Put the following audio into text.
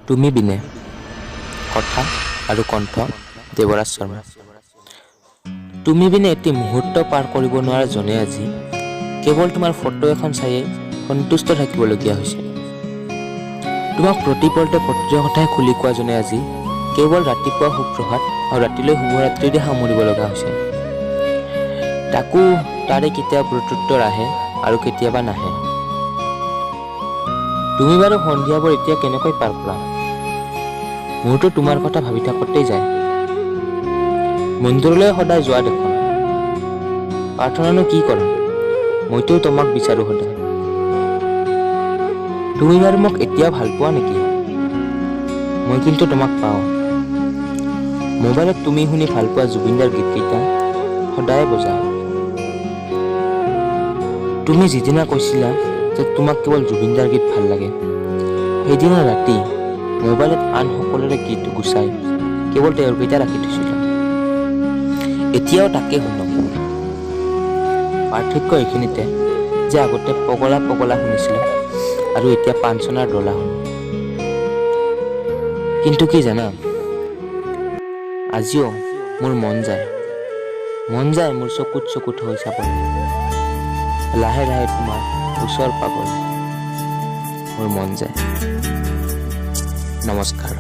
তুমি বিনে কথা আৰু কণ্ঠ দেৱৰাজ শৰ্মা। তুমি বিনে এটি মুহূৰ্ত পাৰ কৰিব নোৱাৰা জনে আজি কেৱল তোমাৰ ফটো এখন চায়েই সন্তুষ্ট থাকিবলগীয়া হৈছে। তোমাক প্ৰতিপলতে প্ৰতিটোৰ কথাই খুলি কোৱা জনে আজি কেৱল ৰাতিপুৱা সুপ্ৰভাত আৰু ৰাতিলৈ শুভৰাত্ৰিৰে সামৰিব লগা হৈছে। তাকো তাৰে কেতিয়াবা প্ৰত্যুত্তৰ আহে আৰু কেতিয়াবা নাহে। তুমি বাৰু সন্ধিয়াবোৰ এতিয়া কেনেকৈ পাৰ কৰা? মোৰতো তোমাৰ কথা ভাবি থাকোঁতেই যায়। মন্দিৰলৈ সদায় যোৱা দেখোন, প্ৰাৰ্থনানো কি কৰা? মইতো তোমাক বিচাৰোঁ সদায়। তুমি বাৰু মোক এতিয়াও ভাল পোৱা নেকি? মই কিন্তু তোমাক পাওঁ। মোবাইলত তুমি শুনি ভাল পোৱা জুবিনদাৰ গীতকেইটা সদায় বজাওঁ। তুমি যিদিনা কৈছিলা যে তোমাক কেৱল জুবিনদাৰ গীত ভাল লাগে, সেইদিনা ৰাতি মোবাইলত আন সকলোৰে গীত গুচাই কেৱল তেওঁৰ কেইটা ৰাখি থৈছিলা। এতিয়াও তাকে শুনো। পাৰ্থক্য এইখিনিতে যে আগতে পগলা পগলা শুনিছিলোঁ আৰু এতিয়া পাঞ্চনাৰ ডলা শুনো। কিন্তু কি জানা, আজিও মোৰ মন যায় মোৰ চকুত চকুত হৈ চাবলৈ, লাহে লাহে তোমাৰ ওচৰ পাবলৈ মোৰ মন যায়। নমস্কাৰ।